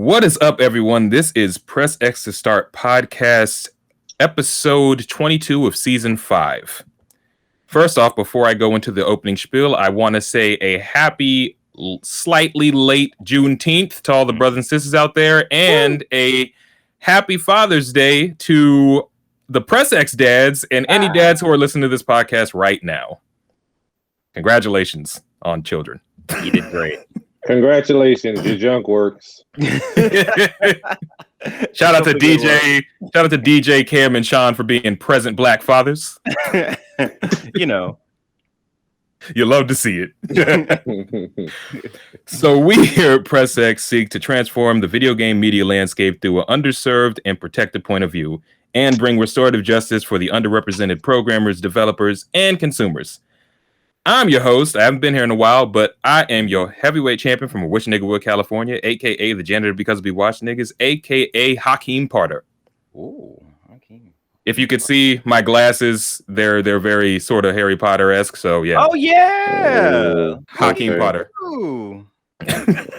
What is up, everyone? This is Press X to Start podcast, episode 22 of season 5. First off, before I go into the opening spiel, I want to say a happy, slightly late Juneteenth to all the brothers and sisters out there, and a happy Father's Day to the Press X dads and any dads who are listening to this podcast right now. Congratulations on children. You did great. Congratulations, your junk works. Shout out to DJ Cam and Sean for being present black fathers. You know, you love to see it. So we here at Press X seek to transform the video game media landscape through an underserved and protected point of view and bring restorative justice for the underrepresented programmers, developers, and consumers. I'm your host. I haven't been here in a while, but I am your heavyweight champion from Wish Niggawood, California, a.k.a. the janitor because we watch niggas, a.k.a. Hakeem Parter. Ooh, Hakeem. If you could see my glasses, they're very sort of Harry Potter-esque, so yeah. Oh, yeah! Hakeem Potter. Ooh.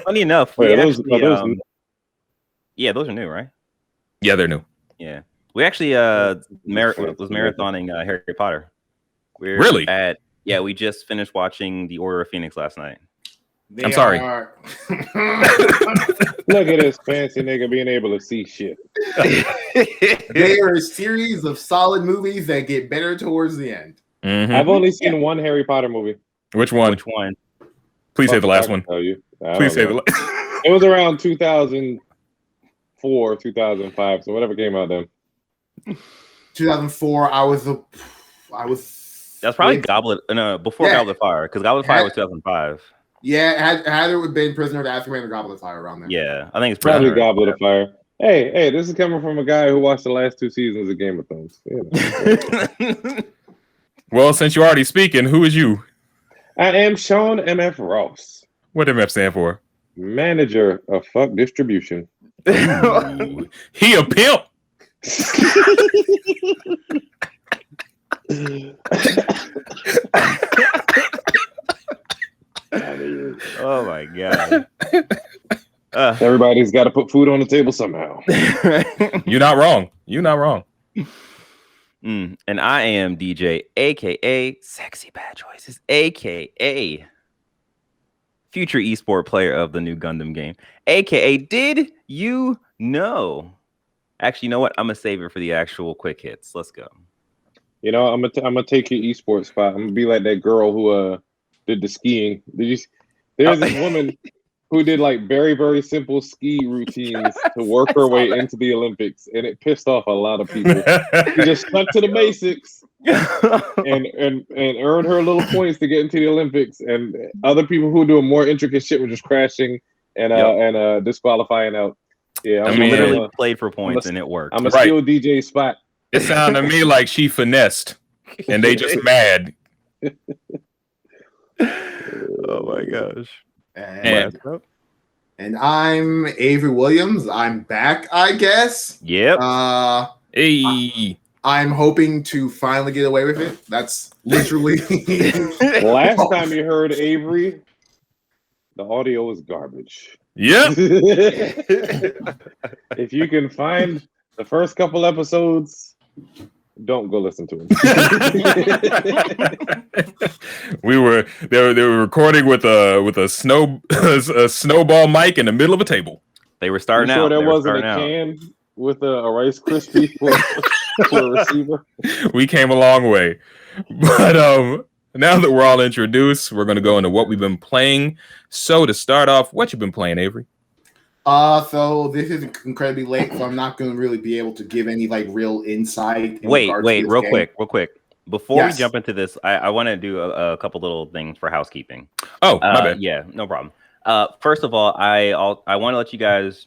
Funny enough, Wait, those are new, right? Yeah, they're new. Yeah. We actually was marathoning Harry Potter. Really? Yeah, we just finished watching The Order of Phoenix last night. I'm sorry. Look at this fancy nigga being able to see shit. They are a series of solid movies that get better towards the end. Mm-hmm. I've only seen one Harry Potter movie. Which one? Please say the last one. Tell you. Please say the It was around 2004, 2005, so whatever came out then. 2004, I was That's probably Goblet of Fire, because Goblet of Fire was 2005. Yeah, had it been Prisoner of Azkaban or Goblet of Fire around there. Yeah, I think it's probably Goblet of Fire. Hey, this is coming from a guy who watched the last 2 seasons of Game of Thrones. Well, since you're already speaking, who is you? I am Sean M.F. Ross. What MF stand for? Manager of Fuck Distribution. Ooh, he a pimp. Oh my god. Everybody's got to put food on the table somehow. You're not wrong. And I am DJ, aka Sexy Bad Choices, aka future esport player of the new Gundam game, aka Did You Know? Actually, you know what? I'm gonna save it for the actual quick hits. Let's go. You know, I'm gonna take your esports spot. I'm gonna be like that girl who did the skiing. There's this woman who did like very, very simple ski routines to work her way into the Olympics, and it pissed off a lot of people. She just stuck to the basics and earned her little points to get into the Olympics. And other people who do more intricate shit were just crashing and disqualifying out. Yeah, I mean, literally played for points and it worked. I'm a steal DJ spot. It sounded to me like she finessed, and they just mad. Oh my gosh! And I'm Avery Williams. I'm back, I guess. Yep. Hey. I'm hoping to finally get away with it. That's literally last time you heard Avery, the audio was garbage. Yeah. If you can find the first couple episodes, don't go listen to them. They were recording with a snowball mic in the middle of a table. They were starting out. There wasn't a can with a Rice Krispie for a receiver. We came a long way, but now that we're all introduced, we're going to go into what we've been playing. So to start off, what you been playing, Avery? So this is incredibly late, so I'm not going to really be able to give any like real insight. Wait, real quick. Before we jump into this, I want to do a couple little things for housekeeping. Oh, my bad. Yeah, no problem. First of all, I want to let you guys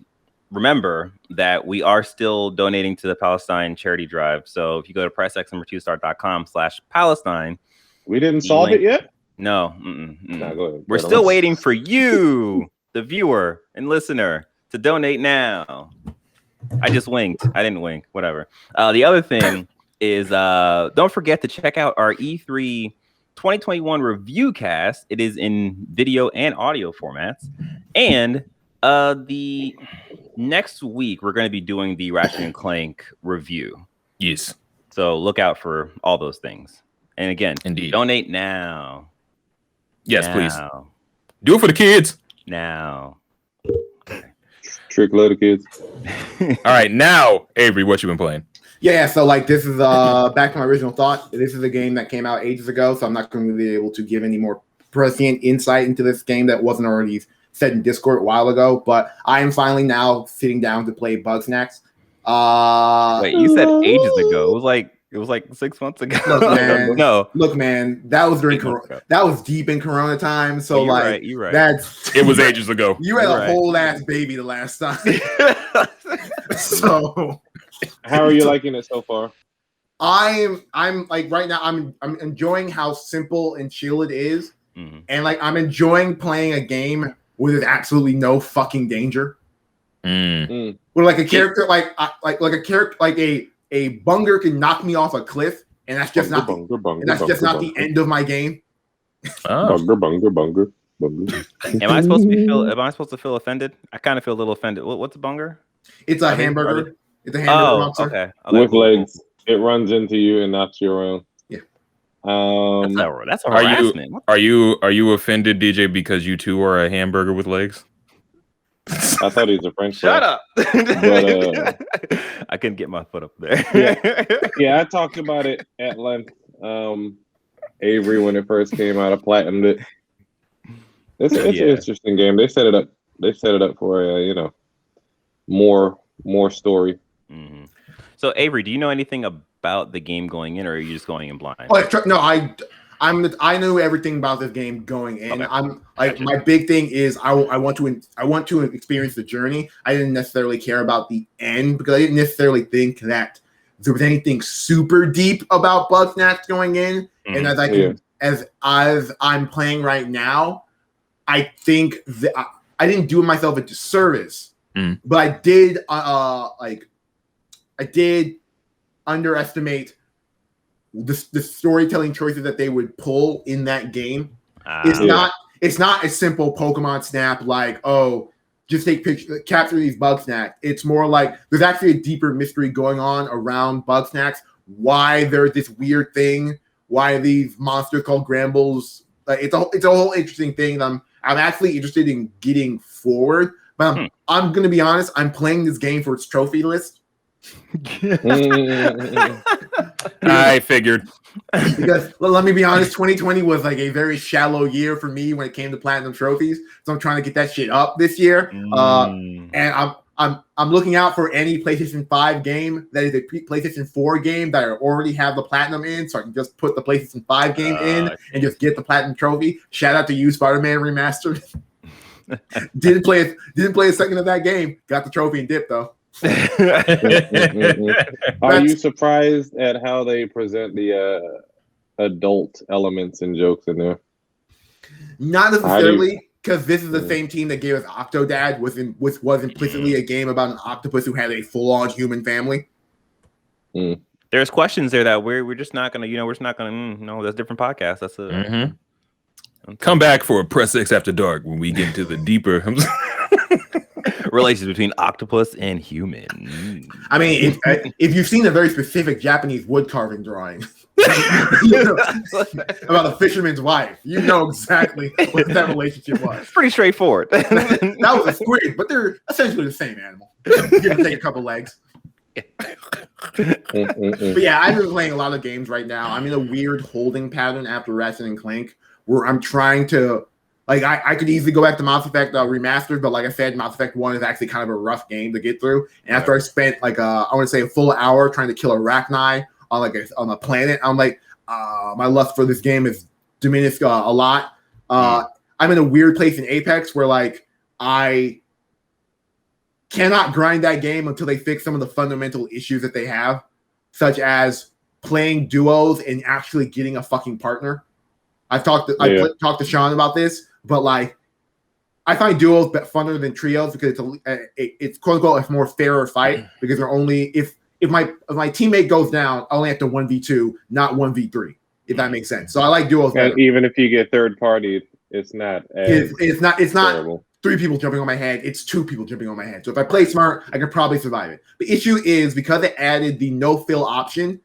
remember that we are still donating to the Palestine charity drive. So if you go to pressx2start.com/Palestine, we didn't solve it yet. No, Nah, go ahead. We're still waiting for you, the viewer and listener, to donate now. I just winked. I didn't wink. Whatever. The other thing is don't forget to check out our E3 2021 review cast. It is in video and audio formats. And the next week we're going to be doing the Ratchet and Clank review. Yes. So look out for all those things. And again, Indeed. donate now. Yes, please. Now. Do it for the kids. Now. Trick little kids. All right, now, Avery, what you been playing? Yeah, so like this is back to my original thought. This is a game that came out ages ago, so I'm not going to be able to give any more prescient insight into this game that wasn't already said in Discord a while ago. But I am finally now sitting down to play Bugsnax. Wait, you said ages ago. It was like 6 months ago. Look, man, No. Look, man, that was during Corona. That was deep in Corona time. So You're right. That's It was ages ago. You had You're a whole ass baby the last time. So How are you liking it so far? I'm like right now I'm enjoying how simple and chill it is. Mm-hmm. And like I'm enjoying playing a game where there's absolutely no fucking danger. Mm. Where like a character like a character like a bunger can knock me off a cliff, and that's just not the end of my game. Oh. Bunger. Am I supposed to feel offended? I kind of feel a little offended. What's a bunger? It's a hamburger. It's a hamburger monster. Okay. With legs. It runs into you and knocks you around. Yeah. That's a harassment. Are you offended, DJ, because you too are a hamburger with legs? I thought he was a French Shut guy. up. But, I couldn't get my foot up there. Yeah, I talked about it at length. Avery, when it first came out, I platinumed it. It's an interesting game. They set it up for a more story. Mm-hmm. So Avery, do you know anything about the game going in, or are you just going in blind? No, I knew everything about this game going in. Okay. I'm like Gotcha. my big thing is I want to experience the journey. I didn't necessarily care about the end because I didn't necessarily think that there was anything super deep about Bugsnax going in. Mm-hmm. And as I'm playing right now, I think that I didn't do myself a disservice, but I did underestimate the storytelling choices that they would pull in that game. It's not a simple Pokemon Snap like, oh, just take pictures, capture these Bugsnax. It's more like there's actually a deeper mystery going on around Bugsnax. Why there's this weird thing? Why these monsters called Grambles? It's a whole interesting thing. I'm actually interested in getting forward, but I'm gonna be honest. I'm playing this game for its trophy list. I figured. Because let me be honest, 2020 was like a very shallow year for me when it came to platinum trophies. So I'm trying to get that shit up this year. And I'm looking out for any PlayStation 5 game that is a PlayStation 4 game that I already have the platinum in, so I can just put the PlayStation 5 game in and just get the platinum trophy. Shout out to you, Spider-Man Remastered. didn't play a second of that game. Got the trophy and dip though. Are you surprised at how they present the adult elements and jokes in there? Not necessarily, because this is the same team that gave us Octodad, which was implicitly a game about an octopus who had a full-on human family. There's questions there that we're just not gonna, we're just not gonna. No, that's a different podcast. That's a Come back for a Press X After Dark when we get into the deeper relations between octopus and human. I mean, if you've seen a very specific Japanese wood carving drawing about a fisherman's wife, you know exactly what that relationship was. Pretty straightforward. That was a squid, but they're essentially the same animal. Give or take a couple legs. But yeah, I've been playing a lot of games right now. I'm in a weird holding pattern after Ratchet and Clank, where I'm trying to, like, I could easily go back to Mass Effect Remastered, but like I said, Mass Effect 1 is actually kind of a rough game to get through. And after I spent like I want to say a full hour trying to kill a Arachni on a planet, I'm like, my lust for this game is diminished a lot. I'm in a weird place in Apex where like I cannot grind that game until they fix some of the fundamental issues that they have, such as playing duos and actually getting a fucking partner. I've talked to Sean about this, but like I find duos funner than trios because it's quote unquote a more fairer fight because they're only if my teammate goes down, I only have to 1v2, not 1v3, if that makes sense. So I like duos. And even if you get third party, it's not. It's not. Terrible. 3 people jumping on my head. It's 2 people jumping on my head. So if I play smart, I can probably survive it. The issue is because it added the no-fill option,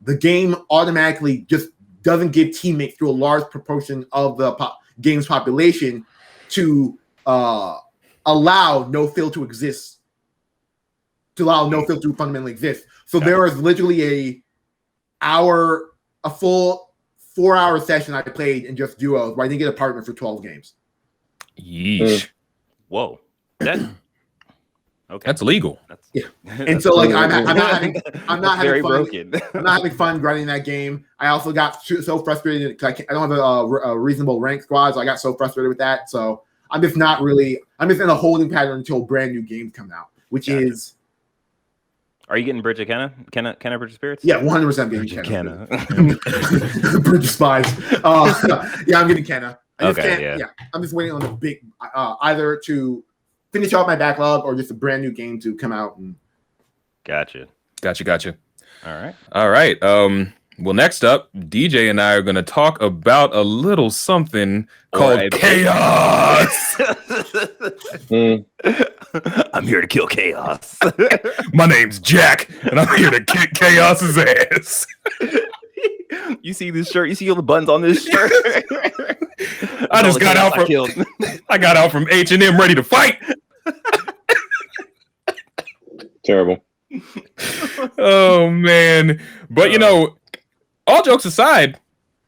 the game automatically just doesn't give teammates to a large proportion of the game's population to allow no-fill to exist, to allow no-fill to fundamentally exist. So there was literally a full 4-hour session I played in just duos where I didn't get a partner for 12 games. Yeesh. Whoa. Okay. That's legal. And so like I'm not very having fun. broken. I'm not having fun grinding that game. I also got so frustrated because I don't have a reasonable rank squad, so I got so frustrated with that. So I'm just in a holding pattern until brand new games come out, which is. Are you getting Bridge of Kenna? Kenna Bridge of Spirits? Yeah, 100% getting Kenna. Bridge of Spies. Yeah, I'm getting Kenna. I'm just waiting on the big either to finish off my backlog or just a brand new game to come out. And Gotcha. All right. Well, next up, DJ and I are going to talk about a little something called chaos. I'm here to kill chaos. My name's Jack, and I'm here to kick chaos's ass. You see this shirt? You see all the buttons on this shirt? I just got out from I got out from H&M ready to fight. Terrible. Oh man. But you know, all jokes aside,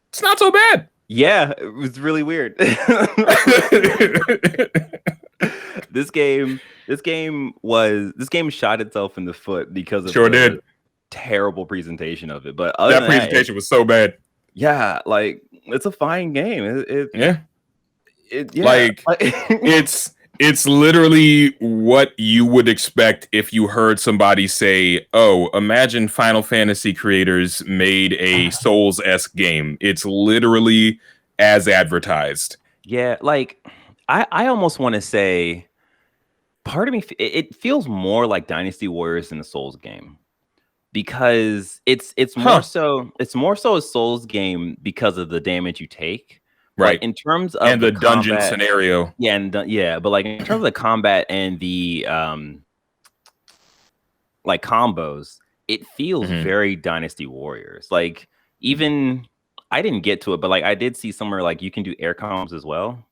it's not so bad. Yeah, it was really weird. This game shot itself in the foot because of the terrible presentation of it. But that presentation was so bad. Yeah, like it's a fine game. It's literally what you would expect if you heard somebody say, "Oh, imagine Final Fantasy creators made a Souls-esque game." It's literally as advertised. Yeah, like I almost want to say, part of me, it feels more like Dynasty Warriors than a Souls game, because it's more so a Souls game because of the damage you take. Right. Like in terms of and the dungeon combat, scenario. Yeah, but like in terms of the combat and the like combos, it feels very Dynasty Warriors. Like even I didn't get to it, but like I did see somewhere like you can do air combos as well.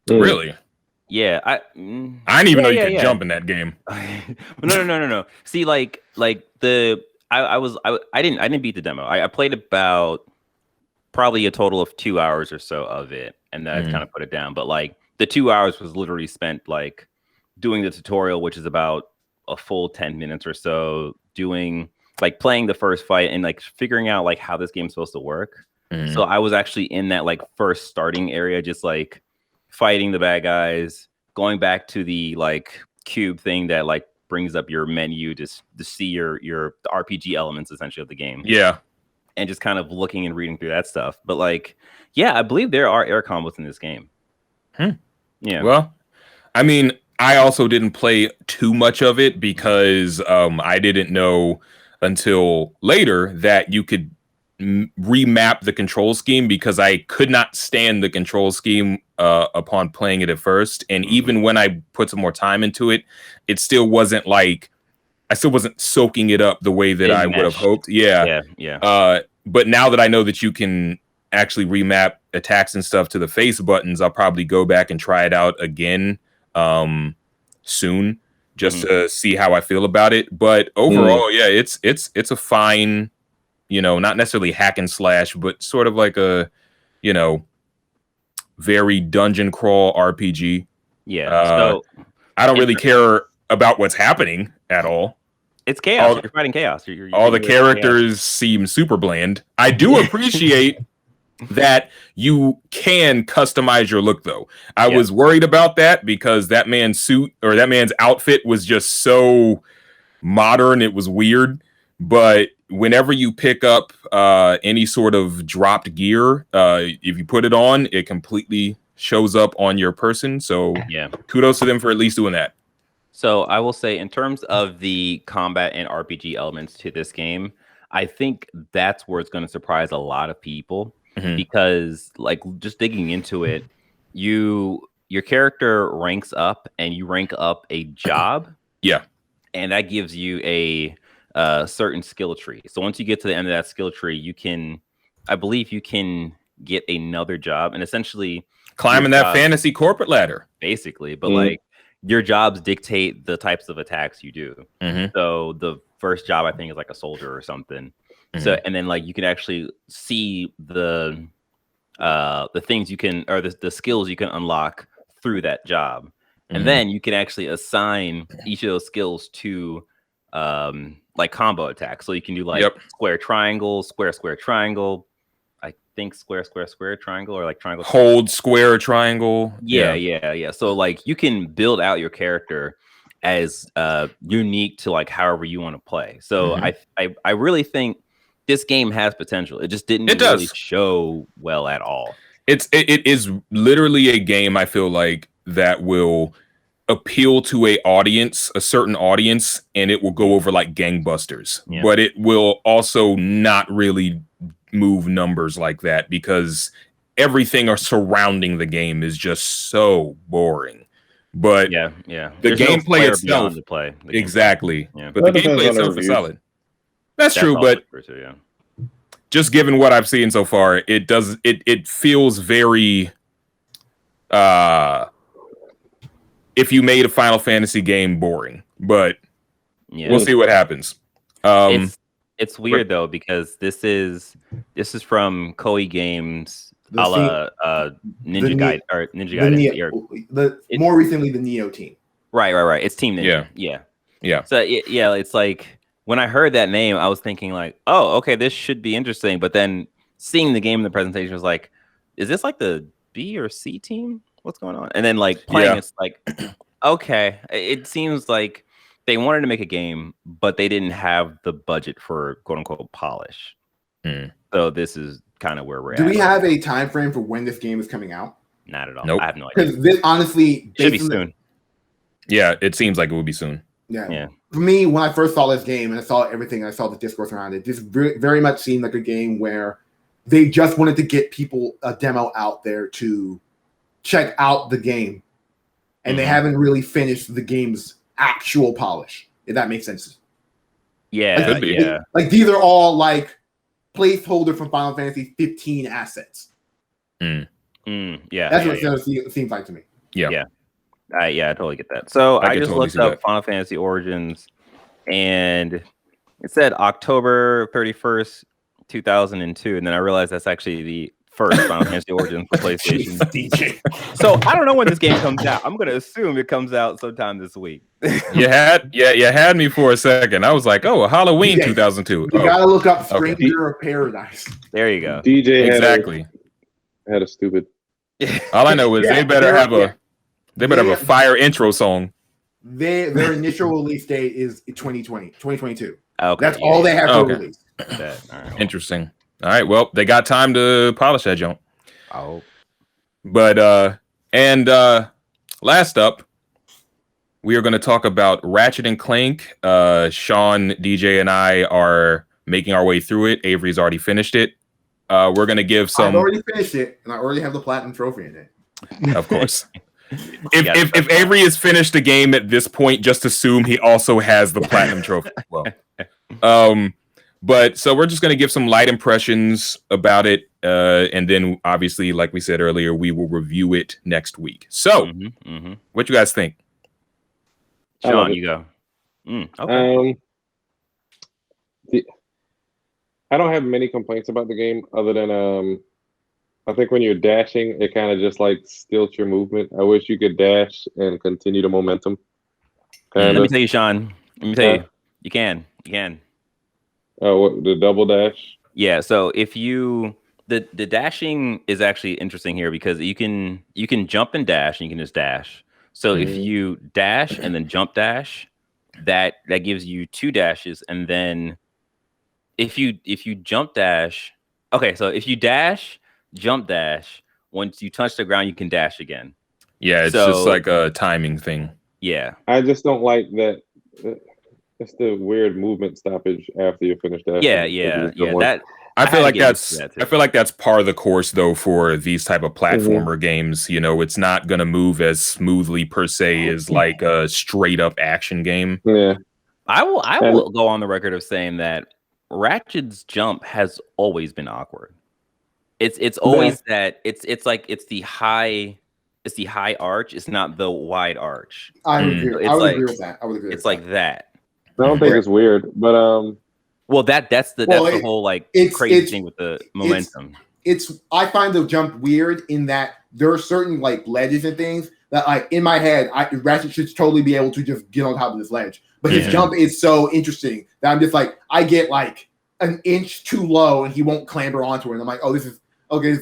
Really? Yeah, I didn't even know you could jump in that game. No. See, like the I didn't beat the demo. I played about probably a total of 2 hours or so of it, and then I kind of put it down. But like the 2 hours was literally spent like doing the tutorial, which is about a full 10 minutes or so, doing like playing the first fight and like figuring out like how this game's supposed to work. So I was actually in that like first starting area, just like fighting the bad guys, going back to the like cube thing that like brings up your menu to see your the RPG elements essentially of the game. Yeah. And just kind of looking and reading through that stuff. But like, yeah, I believe there are air combos in this game. Yeah. Well, I mean, I also didn't play too much of it because I didn't know until later that you could remap the control scheme, because I could not stand the control scheme upon playing it at first. And even when I put some more time into it, it still wasn't like, I still wasn't soaking it up the way that I would have hoped. Yeah. But now that I know that you can actually remap attacks and stuff to the face buttons, I'll probably go back and try it out again soon, just to see how I feel about it. But overall, yeah, it's a fine, you know, not necessarily hack and slash, but sort of like a, you know, very dungeon crawl RPG. Yeah. So I don't really care about what's happening at all. It's chaos. You're fighting chaos. All the characters seem super bland. I do appreciate that you can customize your look, though. I was worried about that because that man's suit or that man's outfit was just so modern. It was weird. But whenever you pick up any sort of dropped gear, if you put it on, it completely shows up on your person. So kudos to them for at least doing that. So I will say, in terms of the combat and RPG elements to this game, I think that's where it's going to surprise a lot of people, because like just digging into it, you your character ranks up, and you rank up a job. Yeah. And that gives you a certain skill tree. So once you get to the end of that skill tree, I believe you can get another job, and essentially climbing that fantasy corporate ladder, basically. But like your jobs dictate the types of attacks you do. So the first job I think is like a soldier or something. So and then like you can actually see the things you can, or the skills you can unlock through that job. And then you can actually assign each of those skills to like combo attacks. So you can do like square triangle, square triangle. I think square triangle, or like triangle. Hold square triangle. Yeah. So like you can build out your character as unique to like however you want to play. So I really think this game has potential. It just didn't really show well at all. It is literally a game, I feel like, that will appeal to a certain audience, and it will go over like gangbusters. But it will also not really move numbers like that, because everything surrounding the game is just so boring. But the There's gameplay itself, exactly. But the gameplay itself is solid. That's true, but just given what I've seen so far, it feels very if you made a Final Fantasy game, boring. But we'll see what happens. It's weird though, because this is from Koei Games, a la Ninja Gaiden, more recently the Neo team. Right. It's Team Ninja. Yeah. So it's like when I heard that name, I was thinking like, oh, okay, this should be interesting. But then seeing the game in the presentation was like, is this like the B or C team? What's going on? And then like playing, it's like, okay, it seems like they wanted to make a game, but they didn't have the budget for quote unquote polish. So this is kind of where we're at. Do we have a time frame for when this game is coming out? Not at all. Nope. I have no idea. Because this honestly should be soon. Yeah, it seems like it will be soon. Yeah. For me, when I first saw this game and I saw everything, I saw the discourse around it, this very much seemed like a game where they just wanted to get people a demo out there to check out the game, and they haven't really finished the game's actual polish, if that makes sense. Like these are all like placeholder from Final Fantasy 15 assets. That's what it seems like to me. I totally get that. So I just totally looked up Final Fantasy Origins, and it said October 31st, 2002, and then I realized that's actually the first Final Fantasy Origins for PlayStation. DJ. So I don't know when this game comes out. I'm gonna assume it comes out sometime this week. You had me for a second. I was like, oh, Halloween 2002. You gotta look up Stranger of Paradise. There you go. DJ exactly had a stupid. All I know is they better have a fire intro song. Their initial release date is 2022. Okay, that's all they have to release. Interesting. All right, well, they got time to polish that junk. Oh. But last up, we are going to talk about Ratchet and Clank. Sean, DJ, and I are making our way through it. Avery's already finished it. We're going to give some. I've already finished it, and I already have the platinum trophy in it. Of course. If Avery has finished the game at this point, just assume he also has the platinum trophy as well. But so we're just going to give some light impressions about it. And then obviously, like we said earlier, we will review it next week. So what you guys think? Sean, you go. Okay. I don't have many complaints about the game other than I think when you're dashing, it kind of just like stilts your movement. I wish you could dash and continue the momentum. Let me tell you, Sean. Let me tell you. You can. Oh, what, the double dash? Yeah. So if you the dashing is actually interesting here because you can jump and dash, and you can just dash. So if you dash and then jump dash, that gives you 2 dashes, and then if you jump dash, okay. So if you dash, jump dash, once you touch the ground, you can dash again. Yeah, it's just like a timing thing. Yeah. I just don't like that. It's the weird movement stoppage after you finish that. Yeah. I feel had to like get used to that's that, I too. feel like that's par of the course though for these type of platformer games. You know, it's not gonna move as smoothly per se as like a straight up action game. Yeah. I And- will go on the record of saying that Ratchet's jump has always been awkward. It's always that it's like it's the high arch. It's not the wide arch. I would Mm. agree. It's I would like- agree with that. I would agree. It's with like that. I don't think it's weird, but Well, that's the whole like crazy thing with the momentum. I find the jump weird in that there are certain like ledges and things that like in my head, Ratchet should totally be able to just get on top of this ledge. But his Yeah. jump is so interesting that I'm just like, I get like an inch too low and he won't clamber onto it. And I'm like, oh, this is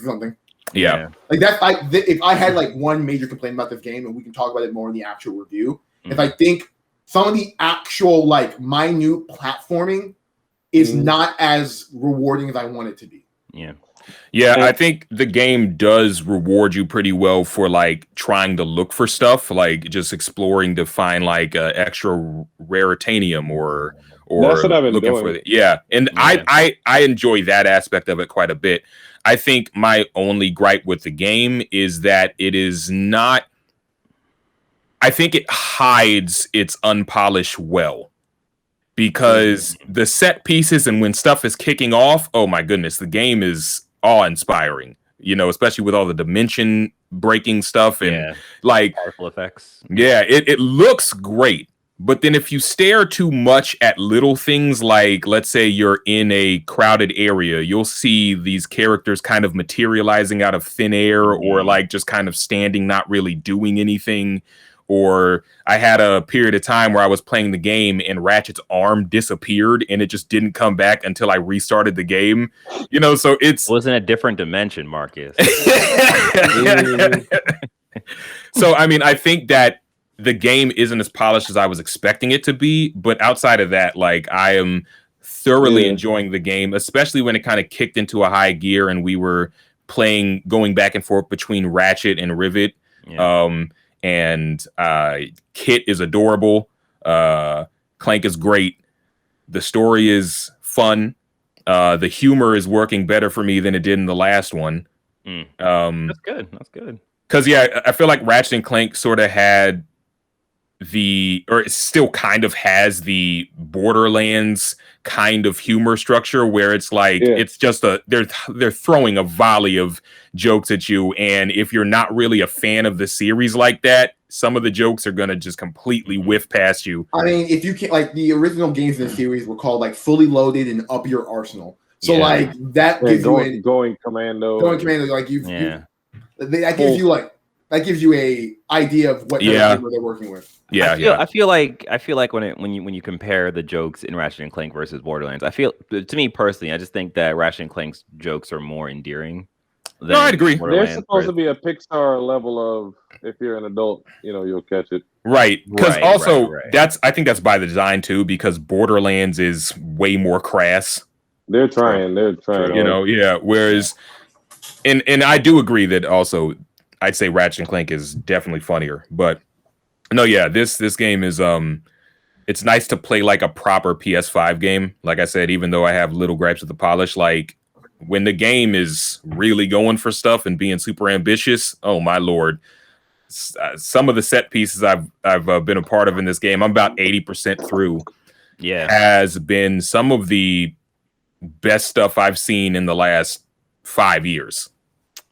something. Yeah. Like that, if I had like one major complaint about this game, and we can talk about it more in the actual review, if I think some of the actual like minute platforming is not as rewarding as I want it to be. Yeah. Yeah, I think the game does reward you pretty well for like trying to look for stuff, like just exploring to find like extra raritanium or That's what I've been looking doing. for. Yeah, and Yeah. I enjoy that aspect of it quite a bit. I think my only gripe with the game is that it is not. I think it hides its unpolished well. Because the set pieces and when stuff is kicking off, oh my goodness, the game is awe-inspiring. You know, especially with all the dimension breaking stuff and like Powerful effects. yeah, it looks great. But then if you stare too much at little things like, let's say you're in a crowded area, you'll see these characters kind of materializing out of thin air or like just kind of standing, not really doing anything. Or I had a period of time where I was playing the game and Ratchet's arm disappeared and it just didn't come back until I restarted the game. You know, so it's... It was in a different dimension, Marcus. So, I mean, I think that the game isn't as polished as I was expecting it to be. But outside of that, like, I am thoroughly enjoying the game, especially when it kind of kicked into a high gear and we were going back and forth between Ratchet and Rivet. Yeah. And Kit is adorable. Clank is great. The story is fun. The humor is working better for me than it did in the last one. That's good. That's good. Because, yeah, I feel like Ratchet and Clank sort of had or it still kind of has the Borderlands kind of humor structure where it's like it's just they're throwing a volley of jokes at you, and if you're not really a fan of the series like that, some of the jokes are gonna just completely whiff past you. I mean, if you can, like the original games in the series were called like Fully Loaded and Up Your Arsenal, so like that gives you going commando, like that gives you a idea of what kind of humor they're working with. I feel like when you compare the jokes in Ratchet and Clank versus Borderlands, to me personally, I just think that Ratchet and Clank's jokes are more endearing. No, I'd agree. They're supposed to be a Pixar level of if you're an adult, you know, you'll catch it. Right. Because I think that's by the design too, because Borderlands is way more crass. They're trying. You know, yeah. Whereas, and I do agree that also I'd say Ratchet and Clank is definitely funnier, but no, yeah, this game is it's nice to play like a proper PS5 game. Like I said, even though I have little gripes with the polish, like when the game is really going for stuff and being super ambitious, oh my lord. Some of the set pieces I've been a part of in this game, I'm about 80% through. Yeah. Has been some of the best stuff I've seen in the last 5 years.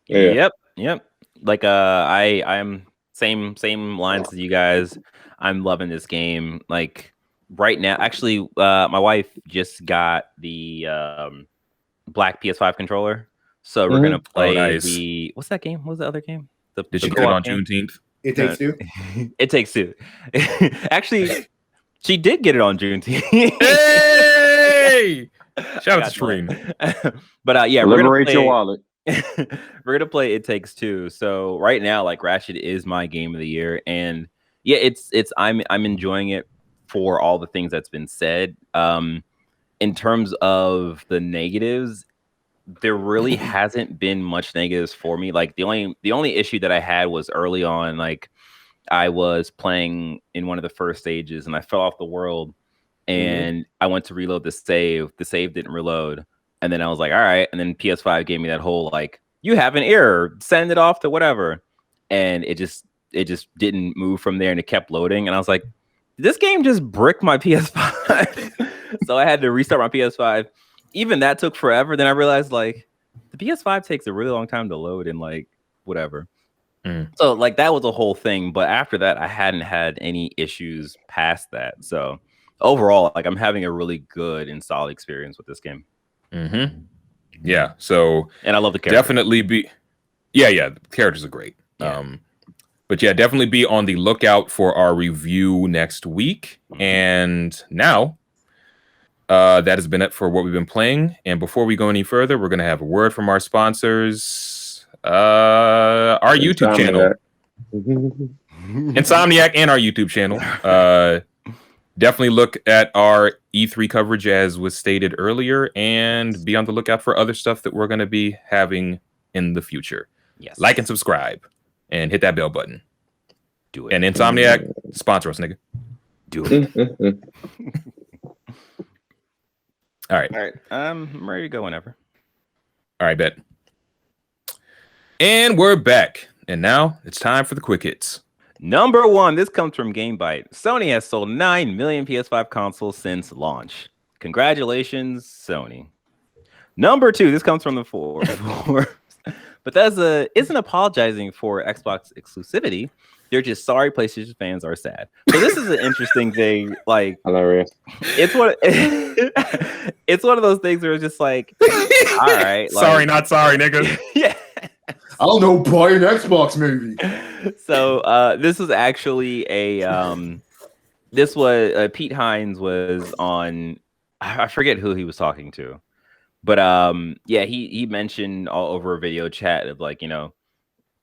Yeah. Yep. Like I'm same lines as you guys. I'm loving this game. Like right now, actually, my wife just got the black PS5 controller, so we're gonna play the what's that game? What was the other game? Did she get it on Juneteenth? It Takes Two. It Takes Two. Actually, she did get it on Juneteenth. Hey! Shout out to Shreen. But yeah, liberate your wallet. We're gonna play It Takes Two. So right now, like Ratchet is my game of the year, and yeah, I'm enjoying it for all the things that's been said. In terms of the negatives, there really hasn't been much negatives for me. Like the only issue that I had was early on. Like I was playing in one of the first stages, and I fell off the world, and I went to reload the save. The save didn't reload. And then I was like, all right. And then PS5 gave me that whole like, you have an error, send it off to whatever. And it just didn't move from there, and it kept loading. And I was like, this game just bricked my PS5. So I had to restart my PS5. Even that took forever. Then I realized like the PS5 takes a really long time to load and like whatever. So like that was a whole thing. But after that, I hadn't had any issues past that. So overall, like I'm having a really good and solid experience with this game. Yeah. So and I love the character. Definitely be. Yeah. The characters are great. Yeah. But yeah, definitely be on the lookout for our review next week. And now, that has been it for what we've been playing. And before we go any further, we're going to have a word from our sponsors. Our YouTube channel. Insomniac and our YouTube channel. Definitely look at our E3 coverage as was stated earlier, and be on the lookout for other stuff that we're going to be having in the future. Yes. Like and subscribe. And hit that bell button. Do it. And Insomniac, sponsor us, nigga. Do it. All right. I'm ready to go whenever. All right, bet. And we're back. And now it's time for the quick hits. Number 1, this comes from GameBite. Sony has sold 9 million PS5 consoles since launch. Congratulations, Sony. Number 2, this comes from the 4. Bethesda isn't apologizing for Xbox exclusivity. They're just sorry PlayStation fans are sad. So this is an interesting thing. Like, hilarious. It's one of those things where it's just like, all right. Like, sorry, not sorry, nigga. Yeah. I don't know, buy an Xbox maybe. So this was actually Pete Hines was on, I forget who he was talking to. But yeah, he mentioned all over a video chat of like,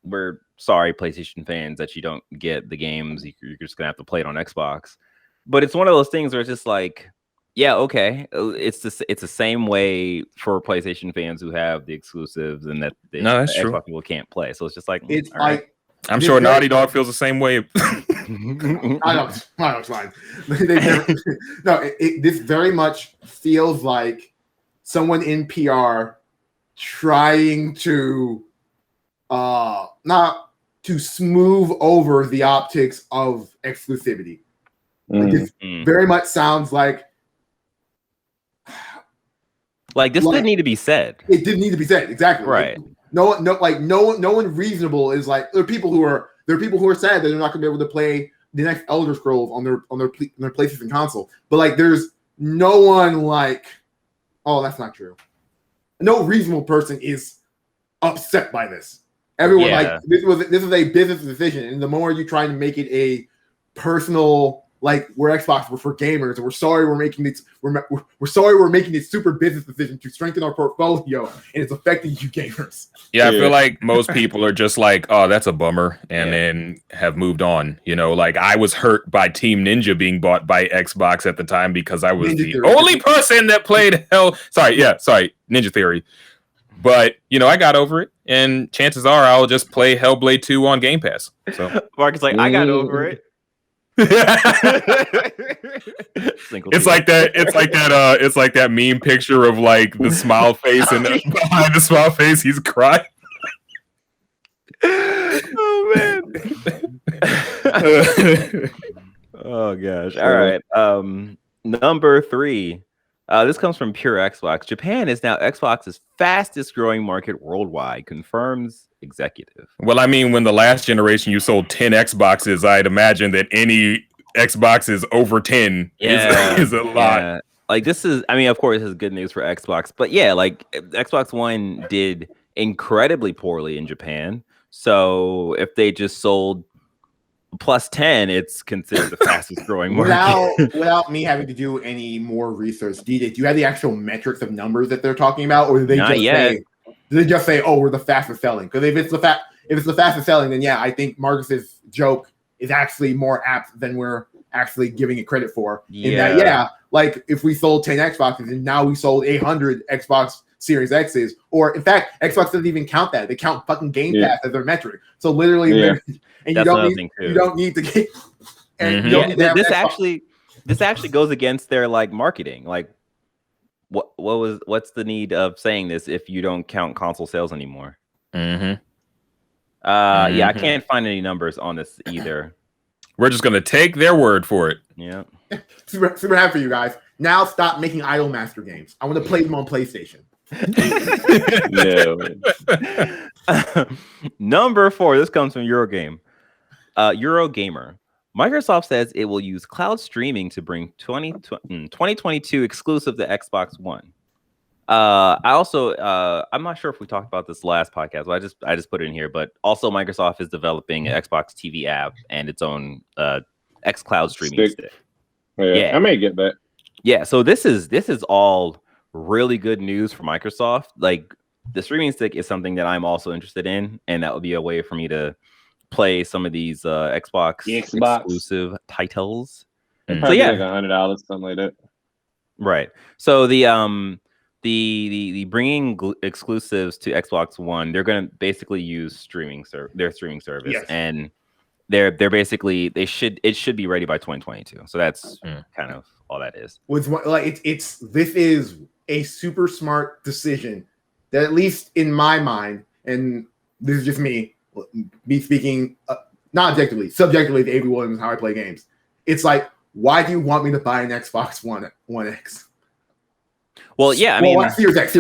we're sorry, PlayStation fans, that you don't get the games. You're just gonna have to play it on Xbox. But it's one of those things where it's just like, yeah, okay, it's the same way for PlayStation fans who have the exclusives and that the Xbox people can't play. So it's just like, it's all right. I'm sure Naughty Dog feels the same way. I know it's fine. This very much feels like someone in PR trying to not to smooth over the optics of exclusivity. Like this very much sounds like this didn't need to be said. It didn't need to be said, exactly. Right. No one reasonable is like there are people who are sad that they're not gonna be able to play the next Elder Scrolls on their PlayStation console. But like there's no one like, oh, that's not true. No reasonable person is upset by this. Everyone like this is a business decision, and the more you try to make it a personal, like we're Xbox, we're for gamers, and we're sorry we're making this, we're sorry we're making this super business decision to strengthen our portfolio, and it's affecting you gamers. Yeah, I feel like most people are just like, oh, that's a bummer, and then have moved on. Like I was hurt by Team Ninja being bought by Xbox at the time because I was the only person that played Ninja Theory. But, I got over it, and chances are I'll just play Hellblade 2 on Game Pass. So Mark is like, I got over it. It's like that meme picture of like the smile face, and behind the smile face he's crying. Oh man. Oh gosh. All right. Number 3. This comes from Pure Xbox. Japan is now Xbox's fastest growing market worldwide, confirms executive. Well, I mean, when the last generation you sold 10 Xboxes, I'd imagine that any Xboxes over 10 is a lot. Yeah. Like this is, I mean, of course, this is good news for Xbox, but yeah, like Xbox One did incredibly poorly in Japan. So if they just sold plus 10, it's considered the fastest growing market. Without me having to do any more research, do you have the actual metrics of numbers that they're talking about, or do they just say, oh, we're the fastest selling? Because if it's the fastest selling, then yeah, I think Marcus's joke is actually more apt than we're actually giving it credit for. In that, like if we sold 10 Xboxes and now we sold 800 Xbox Series X's, or in fact, Xbox doesn't even count that. They count fucking Game Pass as their metric. So literally, and you don't need to get. This actually goes against their like marketing. Like what's the need of saying this if you don't count console sales anymore? Mm-hmm. Yeah, I can't find any numbers on this either. We're just gonna take their word for it. Yeah. Super happy for you guys. Now stop making Idol Master games. I want to play them on PlayStation. Yeah. Number 4. This comes from Eurogamer. Microsoft says it will use cloud streaming to bring 2022 exclusive to Xbox One. I'm not sure if we talked about this last podcast, but I just put it in here. But also, Microsoft is developing an Xbox TV app and its own xCloud streaming stick. Yeah, I may get that. Yeah, so this is all really good news for Microsoft. Like, the streaming stick is something that I'm also interested in, and that would be a way for me to play some of these Xbox exclusive titles. So yeah, like $100, something like that. Right. So the bringing exclusives to Xbox One, they're going to basically use their streaming service, Yes. and they're basically it should be ready by 2022. So that's kind of all that is. With like this is a super smart decision that, at least in my mind, and this is just me speaking, not objectively, subjectively to Avery Williams, how I play games. It's like, why do you want me to buy an Xbox One X? Well, yeah, I mean, Series X.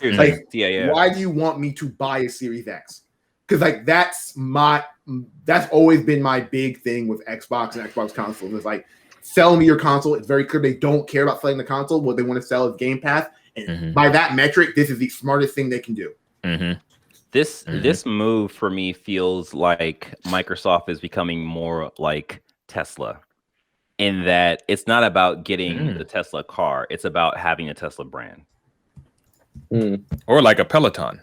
Like, yeah. Why do you want me to buy a Series X? Because like that's always been my big thing with Xbox and Xbox consoles. It's like, sell me your console. It's very clear they don't care about selling the console. What they want to sell is Game Pass. And by that metric, this is the smartest thing they can do. This move for me feels like Microsoft is becoming more like Tesla, in that it's not about getting the Tesla car, it's about having a Tesla brand. Or like a Peloton.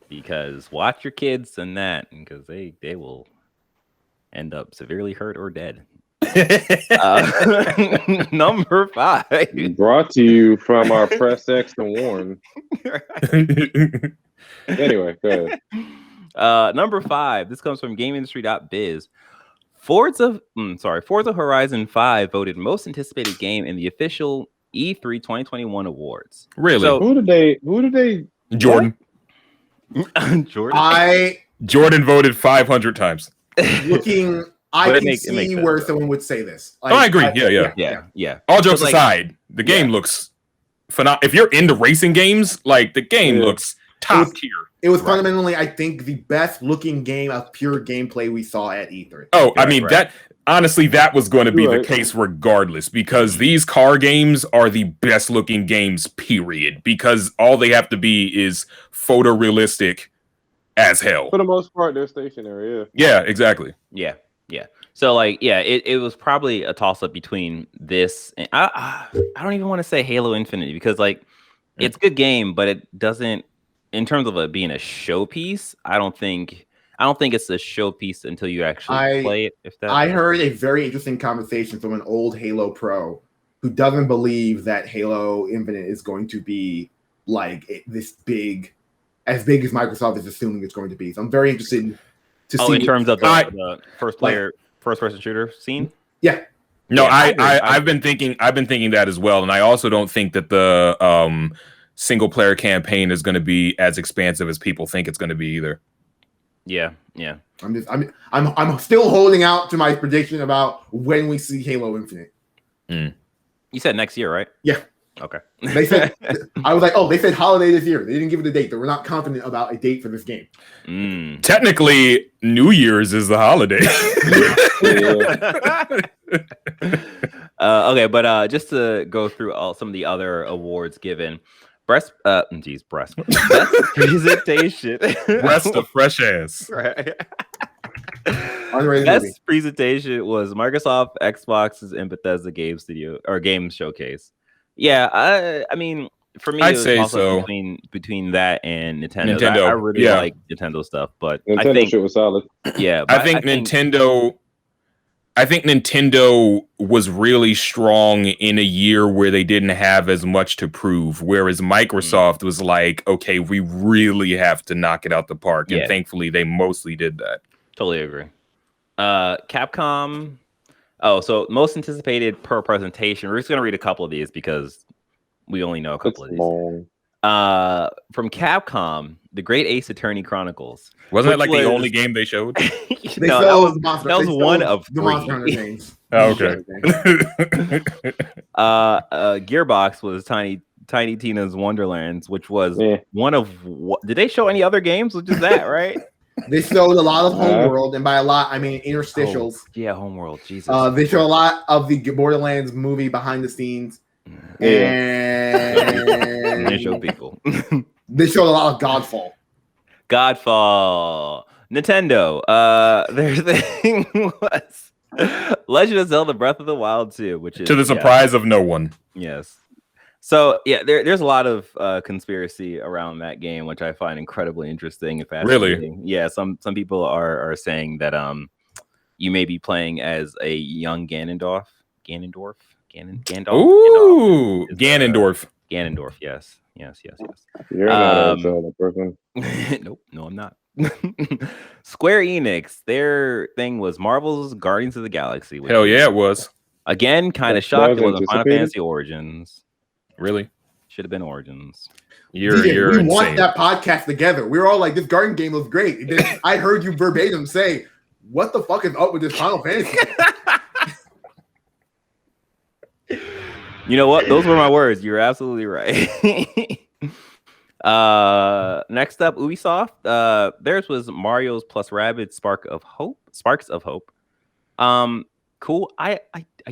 Because watch your kids and that, because they will end up severely hurt or dead. Number 5. Brought to you from our Press X to Warn. Anyway, go ahead. Number 5. This comes from GameIndustry.biz. Forza Horizon 5 voted most anticipated game in the official E3 2021 awards. Really? So, Who did they? Jordan. Jordan voted 500 times. I can see where someone would say this. Like, I agree. Yeah. All jokes aside, the game looks phenomenal. If you're into racing games, like, the game looks top tier. It was fundamentally, I think, the best looking game of pure gameplay we saw at E3. Oh, I mean, that honestly, that was going to be the case regardless, because these car games are the best looking games, period. Because all they have to be is photorealistic as hell. For the most part, they're stationary. Yeah, exactly. Yeah. So, like, it was probably a toss up between this. And I don't even want to say Halo Infinite, because, like, it's a good game, but it doesn't, in terms of it being a showpiece, I don't think it's a showpiece until you actually play it. I heard a very interesting conversation from an old Halo pro who doesn't believe that Halo Infinite is going to be like this big, as big as Microsoft is assuming it's going to be. So I'm very interested to see in terms of the first person shooter scene. Yeah. No, I've been thinking that as well, and I also don't think that the single player campaign is going to be as expansive as people think it's going to be either. Yeah. I'm still holding out to my prediction about when we see Halo Infinite. You said next year, right? Yeah. Okay. They said I was like, they said holiday this year. They didn't give it a date. They were not confident about a date for this game. Technically, New Year's is the holiday. Okay, but just to go through some of the other awards given. Best presentation. Breast of fresh ass. Right. Best presentation was Microsoft, Xbox's, and Bethesda Game Studio or Game Showcase. Yeah, I mean, for me, I'd it was say also so. between that and Nintendo. I really like Nintendo stuff, but Nintendo I think shit was solid. Yeah, I think Nintendo was really strong in a year where they didn't have as much to prove, whereas Microsoft was like, okay, we really have to knock it out the park, and thankfully they mostly did that. Totally agree. Capcom, Oh, so most anticipated per presentation. We're just gonna read a couple of these because we only know a couple It's of these. long. From Capcom, The Great Ace Attorney Chronicles. Wasn't that which like the was- only game they showed? They No, stole that Monster. was they stole one of the Monster Hunter three. games. Oh, okay. Gearbox was Tiny Tina's Wonderlands, which was Yeah. one of what? Did they show any other games? Which is that, right? They showed a lot of Homeworld, and by a lot, I mean interstitials. Oh, yeah, Homeworld. Jesus. They show a lot of the Borderlands movie behind the scenes, Yeah. and they show people. they showed a lot of Godfall. Godfall. Nintendo. Their thing was Legend of Zelda Breath of the Wild 2, which is To the surprise of no one. Yes. So yeah, there's a lot of conspiracy around that game, which I find incredibly interesting and fascinating. Really? Yeah, some people are saying that you may be playing as a young Ganondorf. Gandalf. Ooh, Ganondorf. Ganondorf. Yes. You're not a Zelda person. Nope, no, I'm not. Square Enix, their thing was Marvel's Guardians of the Galaxy. Hell yeah, it was. Again, kind of That shocked was it wasn't Final anticipated? Fantasy Origins. Really? Should have been Origins. You're DJ, we watched insane. that podcast together. We were all like, "This Garden game was great." And then I heard you verbatim say, "What the fuck is up with this Final Fantasy?" You know what? Those were my words. You're absolutely right. Next up, Ubisoft. Theirs was Mario's plus Rabbids Sparks of Hope. Cool. I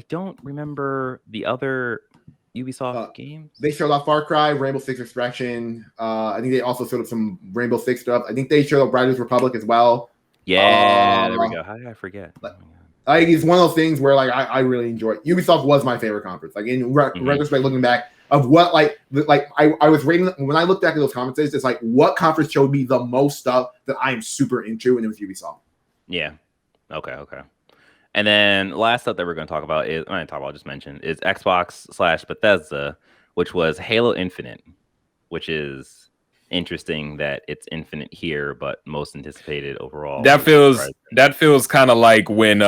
don't remember the other Ubisoft games. They showed off Far Cry, Rainbow Six Extraction. I think they also showed up some Rainbow Six stuff. I think they showed up Riders Republic as well. Yeah, there we go. How did I forget? It's one of those things where like I really enjoy it. Ubisoft was my favorite conference. Like in retrospect, looking back of what I was rating when I looked back at those conferences, it's like what conference showed me the most stuff that I am super into, and it was Ubisoft. Yeah. Okay. And then last up that we're going to talk about is just mention is Xbox/Bethesda, which was Halo Infinite, which is interesting that it's Infinite here, but most anticipated overall. That feels kind of like when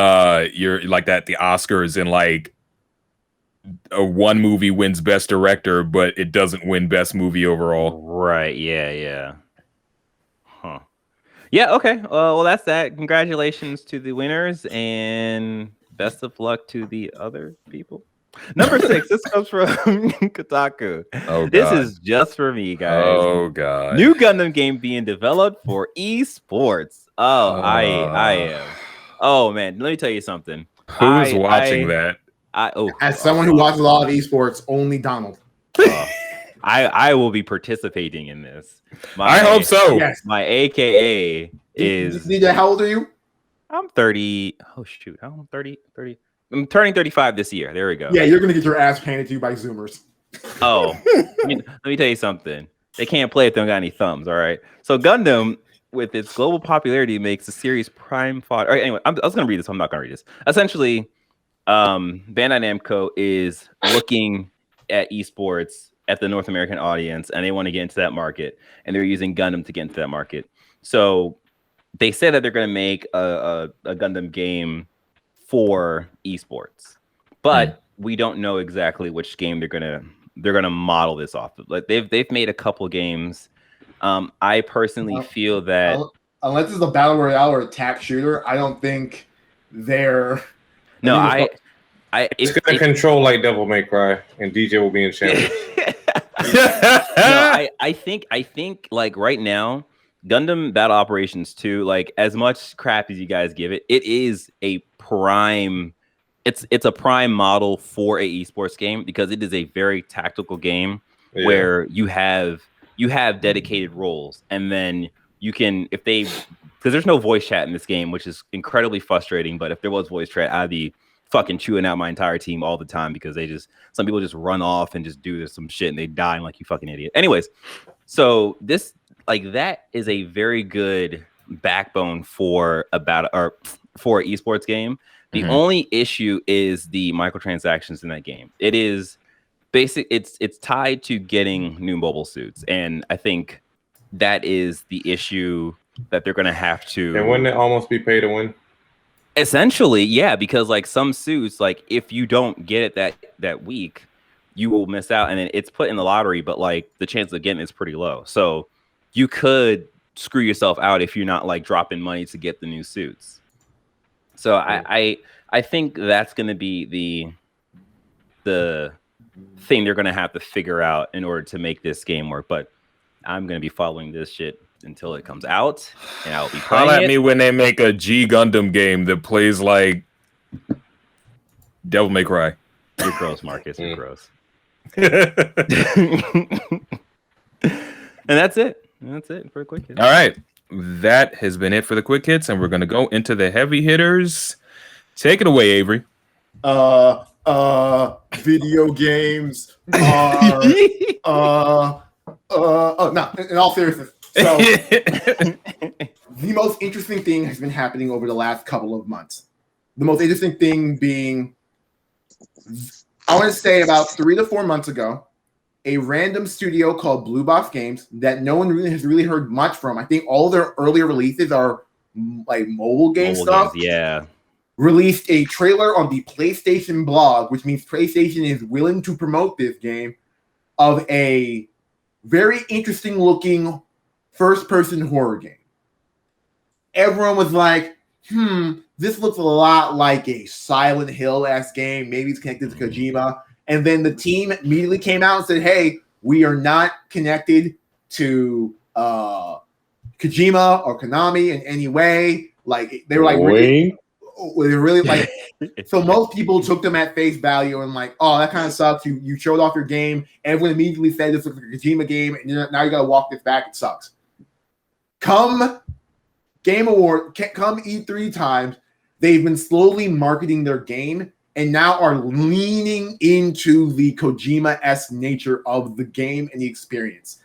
you're like that the Oscars and like one movie wins Best Director, but it doesn't win Best Movie overall. Right? Yeah. Huh. Yeah, okay. Well, that's that. Congratulations to the winners and best of luck to the other people. Number 6, this comes from Kotaku. Oh, God. This is just for me, guys. Oh, God. New Gundam game being developed for esports. Oh, I am. Oh, man. Let me tell you something. Who's watching that? As someone who watches a lot of esports, only Donald. I will be participating in this. I hope so. Yes. My AKA is. DJ, how old are you? I'm 30. Oh, shoot. I'm 30. I'm turning 35 this year. There we go. Yeah, you're going to get your ass handed to you by Zoomers. Oh, let me tell you something. They can't play if they don't got any thumbs, all right? So Gundam, with its global popularity, makes the series prime fodder. All right, anyway, I was going to read this. I'm not going to read this. Essentially, Bandai Namco is looking at esports at the North American audience, and they want to get into that market, and they're using Gundam to get into that market. So they said that they're going to make a Gundam game for esports, but we don't know exactly which game they're gonna model this off of. Like they've made a couple games. I personally feel that unless it's a battle royale or attack shooter, I don't think they're. It's gonna control like Devil May Cry, and DJ will be in shambles. I think like right now, Gundam Battle Operations 2, like as much crap as you guys give it, it is a prime. It's a prime model for a esports game because it is a very tactical game where you have dedicated roles, and then you can because there's no voice chat in this game, which is incredibly frustrating. But if there was voice chat, I'd be fucking chewing out my entire team all the time because some people just run off and just do some shit and they die like you fucking idiot. Anyways, so this that is a very good backbone for an esports game. The only issue is the microtransactions in that game. It is it's tied to getting new mobile suits, and I think that is the issue that they're going to have to. And wouldn't it almost be pay to win? Essentially, yeah, because like some suits, like if you don't get it that week, you will miss out, and then it's put in the lottery, but like the chance of getting it is pretty low. So you could screw yourself out if you're not like dropping money to get the new suits. So I think that's going to be the thing they're going to have to figure out in order to make this game work. But I'm going to be following this shit until it comes out, and I'll be playing Call at it. me when they make a G Gundam game that plays like Devil May Cry. You're gross, Marcus. You're gross. All And that's it. That's it for a quick hit. right. That has been it for the quick hits, and we're going to go into the heavy hitters. Take it away, Avery. Video games are no, in all seriousness. So the most interesting thing has been happening over the last couple of months. The most interesting thing being, I want to say about 3 to 4 months ago, a random studio called Blue Box Games that no one really has heard much from. I think all their earlier releases are like mobile game stuff. Games, yeah. Released a trailer on the PlayStation blog, which means PlayStation is willing to promote this game, of a very interesting looking first-person horror game. Everyone was like, this looks a lot like a Silent Hill-esque game. Maybe it's connected to Kojima. And then the team immediately came out and said, hey, we are not connected to Kojima or Konami in any way. Like, they were like, really like, so most people took them at face value and like, oh, that kind of sucks. You showed off your game. Everyone immediately said this was a Kojima game, and now you got to walk this back. It sucks. Come Game Award, come E3 times, they've been slowly marketing their game and now are leaning into the Kojima-esque nature of the game and the experience.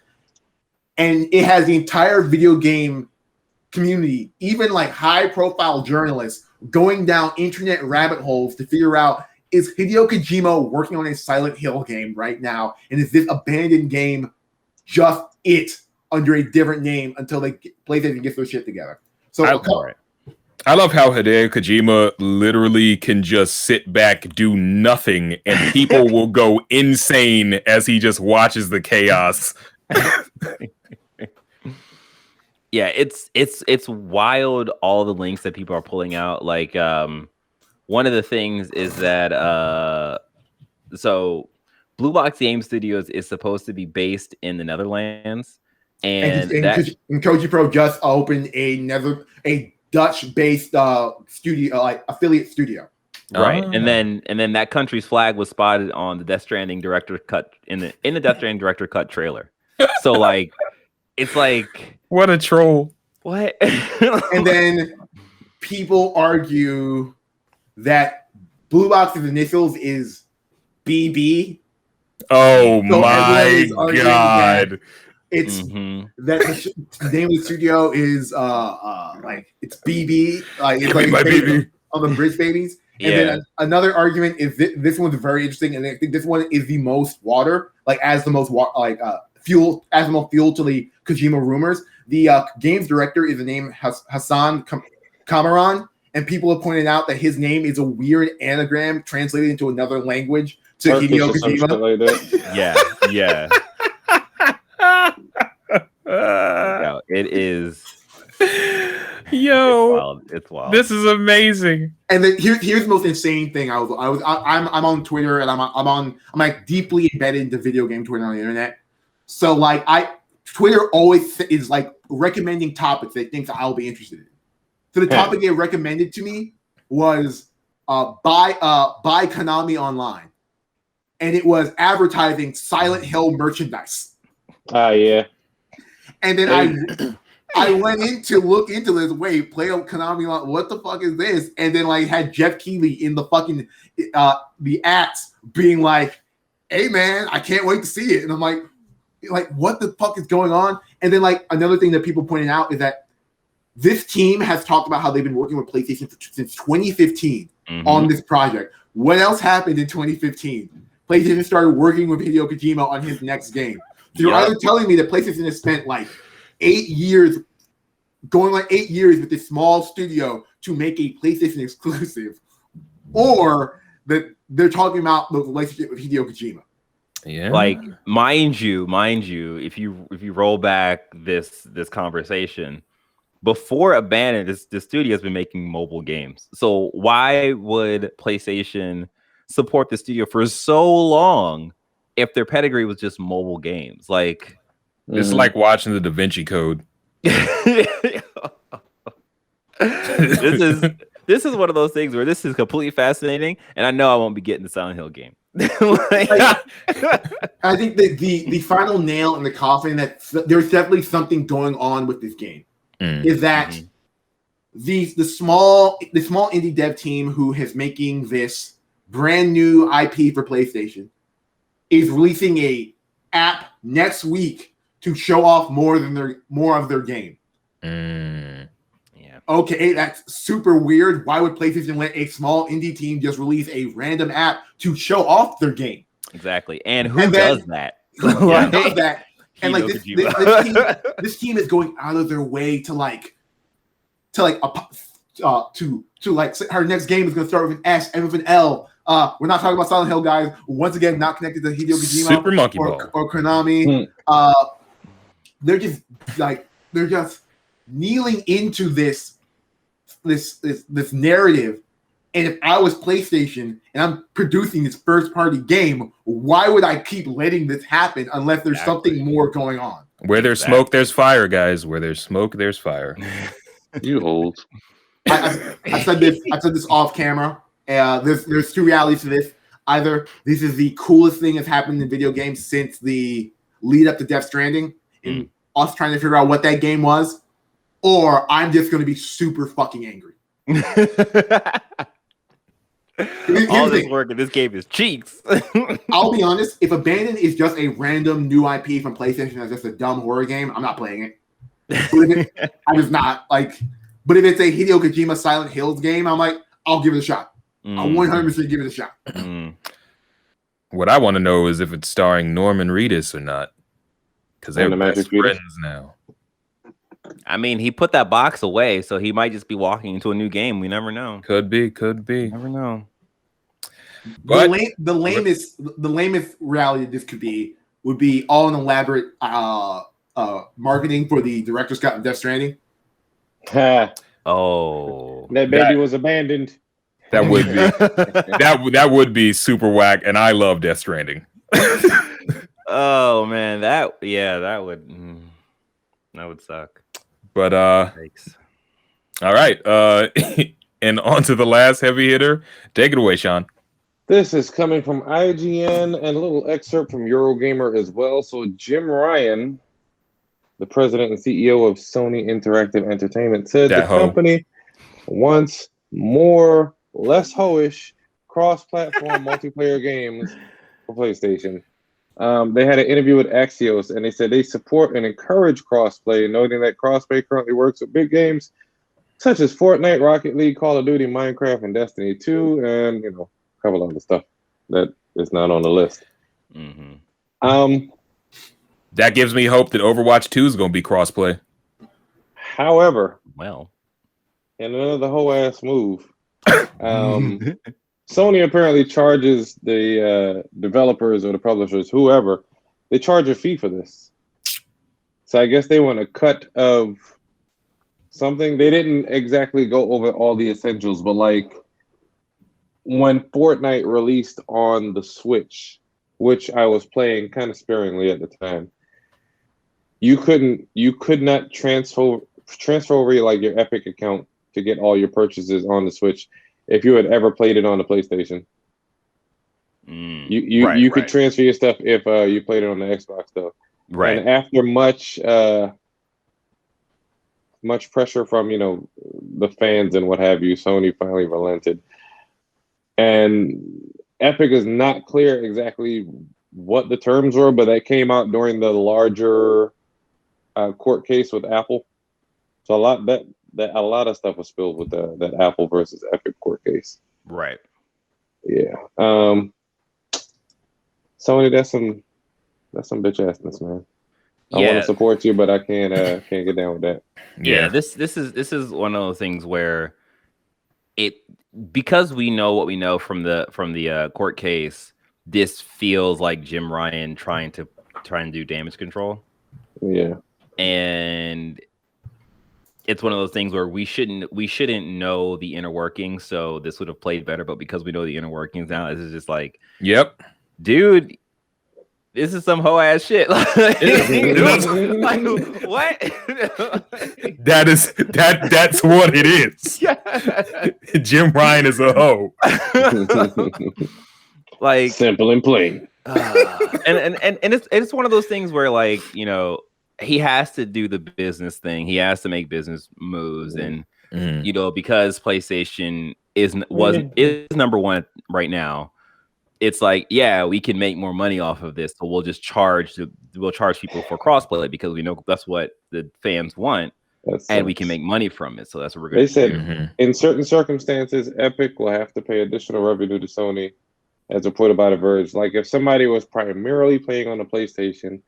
And it has the entire video game community, even like high-profile journalists, going down internet rabbit holes to figure out, is Hideo Kojima working on a Silent Hill game right now? And is this abandoned game just it under a different name until PlayStation gets their shit together? So I love how Hideo Kojima literally can just sit back, do nothing, and people will go insane as he just watches the chaos. Yeah, it's wild, all the links that people are pulling out. Like one of the things is that so Blue Box Game Studios is supposed to be based in the Netherlands, and Koji Pro just opened a Dutch-based studio, like affiliate studio. Right. And then that country's flag was spotted on the Death Stranding director cut in the Death Stranding director cut trailer. So like it's like, what a troll. What? And then people argue that Blue Box's initials is BB. Oh so my god. It's that the name of the studio is like it's BB, like it's like BB on the Bridge Babies. And then another argument is this one's very interesting, and I think this one is the most water, like as the most fuel, as the most fuel to the Kojima rumors. The games director is the name Hassan Kamaran, and people have pointed out that his name is a weird anagram translated into another language to Hideo Kojima. Like that. Yeah. No, it is. Yo, it's wild. This is amazing. And then here's the most insane thing. I'm on Twitter, and I'm like deeply embedded into video game Twitter on the internet. So like Twitter always is like recommending topics they think I'll be interested in. So the topic they recommended to me was buy Konami online, and it was advertising Silent Hill merchandise. Yeah. And then I went in to look into this. Wait, play on Konami. What the fuck is this? And then like had Jeff Keighley in the fucking the ads being like, "Hey man, I can't wait to see it." And I'm like, what the fuck is going on? And then like another thing that people pointed out is that this team has talked about how they've been working with PlayStation since 2015 on this project. What else happened in 2015? PlayStation started working with Hideo Kojima on his next game. So you're either telling me that PlayStation has spent like 8 years going like 8 years with this small studio to make a PlayStation exclusive, or that they're talking about the relationship with Hideo Kojima. Yeah. Like, mind you, if you roll back this conversation, before Abandon, this studio has been making mobile games. So why would PlayStation support the studio for so long if their pedigree was just mobile games? Like, it's like watching the Da Vinci Code. This is one of those things where this is completely fascinating, and I know I won't be getting the Silent Hill game. I think that the final nail in the coffin, that there's definitely something going on with this game, is that the small indie dev team who is making this brand new IP for PlayStation is releasing a app next week to show off more of their game. Okay, that's super weird. Why would PlayStation let a small indie team just release a random app to show off their game? Exactly. And who does that? Who does that? And like this team is going out of their way to her next game is going to start with an S and with an L. We're not talking about Silent Hill, guys. Once again, not connected to Hideo Kojima Super Monkey Ball or Konami. They're just kneeling into this narrative. And if I was PlayStation and I'm producing this first party game, why would I keep letting this happen unless there's something more going on? Where there's smoke, there's fire, guys. Where there's smoke, there's fire. You old. I said this off camera. There's two realities to this. Either this is the coolest thing that's happened in video games since the lead up to Death Stranding, and us trying to figure out what that game was, or I'm just going to be super fucking angry. All this work in this game is cheeks. I'll be honest, if Abandon is just a random new IP from PlayStation that's just a dumb horror game, I'm not playing it. I was not like, but if it's a Hideo Kojima Silent Hills game, I'm like, I'll give it a shot. I'll 100% give it a shot. What I want to know is if it's starring Norman Reedus or not, because they're best friends now. I mean, he put that box away, so he might just be walking into a new game. We never know. Could be. Never know. But the lamest reality this would be all an elaborate marketing for the director's cut of Death Stranding. Oh, that baby was abandoned. That would be that would be super whack, and I love Death Stranding. Oh man, that would suck. But all right, and on to the last heavy hitter. Take it away, Sean. This is coming from IGN and a little excerpt from Eurogamer as well. So Jim Ryan, the president and CEO of Sony Interactive Entertainment, said the company wants more, less hoish, cross-platform multiplayer games for PlayStation. They had an interview with Axios, and they said they support and encourage crossplay, noting that crossplay currently works with big games such as Fortnite, Rocket League, Call of Duty, Minecraft, and Destiny 2, and a couple other stuff that is not on the list. That gives me hope that Overwatch 2 is going to be crossplay. However, in another whole ass move, Sony apparently charges the developers or the publishers, whoever, they charge a fee for this. So I guess they want a cut of something. They didn't exactly go over all the essentials, but like when Fortnite released on the Switch, which I was playing kind of sparingly at the time, you could not transfer over like your Epic account to get all your purchases on the Switch if you had ever played it on the PlayStation. You could transfer your stuff if you played it on the Xbox though. Right. And after much pressure from the fans and what have you, Sony finally relented. And Epic is not clear exactly what the terms were, but that came out during the larger court case with Apple. So a lot of stuff was spilled with that Apple versus Epic court case. Right. Yeah. Sony, that's some bitch assness, man. I want to support you, but I can't get down with that. Yeah, this is one of those things where because we know what we know from the court case, this feels like Jim Ryan trying to do damage control. Yeah. And it's one of those things where we shouldn't know the inner workings, so this would have played better, but because we know the inner workings now, this is just like, yep, dude, this is some hoe ass shit. Like, what? That's what it is. Yeah. Jim Ryan is a hoe. Like, simple and plain. And it's one of those things where, like, you know, he has to do the business thing. He has to make business moves, and you know, because PlayStation is number one right now. It's like, yeah, we can make more money off of this, so we'll charge people for crossplay because we know that's what the fans want, and we can make money from it. So that's what we're going to do. They said in certain circumstances, Epic will have to pay additional revenue to Sony, as reported by The Verge. Like if somebody was primarily playing on the PlayStation,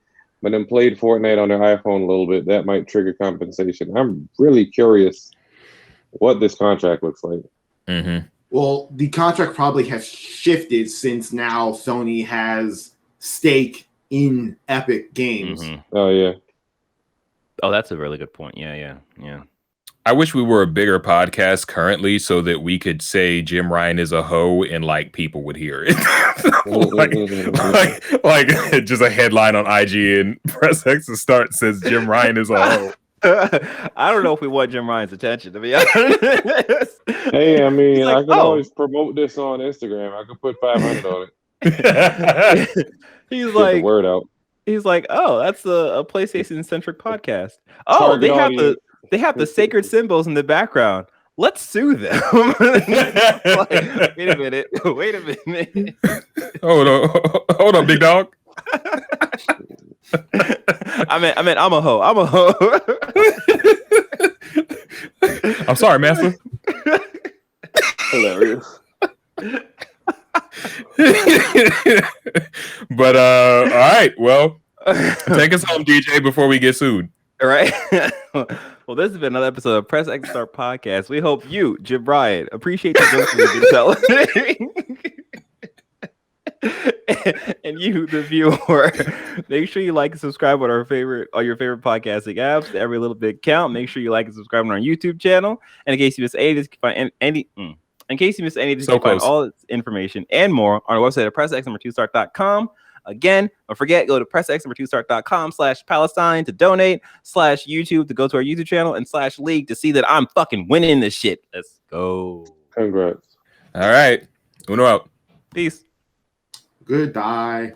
but then played Fortnite on their iPhone a little bit, that might trigger compensation. I'm really curious what this contract looks like. Well, the contract probably has shifted since now Sony has stake in Epic Games. Oh, yeah. Oh, that's a really good point. Yeah. I wish we were a bigger podcast currently so that we could say Jim Ryan is a hoe and like people would hear it. like just a headline on IG and Press X to start says Jim Ryan is a hoe. I don't know if we want Jim Ryan's attention, to be honest. Hey, I mean, like, I could always promote this on Instagram. I could put 500 on it. He's Get like, the word out. He's like, oh, that's a PlayStation centric podcast. Oh, they have the sacred symbols in the background. Let's sue them. Like, wait a minute. Hold on, big dog. I mean, I'm a hoe. I'm sorry, master. Hilarious. But all right, well, take us home, DJ, before we get sued. All right. Well, this has been another episode of Press X Start Podcast. We hope you, Jim Ryan, appreciate you listening. And you, the viewer, make sure you like and subscribe on your favorite podcasting apps. Every little bit count. Make sure you like and subscribe on our YouTube channel. And in case you miss any of this, you can find all its information and more on our website at pressx2start.com. Again, don't forget, go to pressx2start.com/Palestine to donate, /YouTube to go to our YouTube channel, and /league to see that I'm fucking winning this shit. Let's go. Congrats. All right. Uno out. Peace. Goodbye.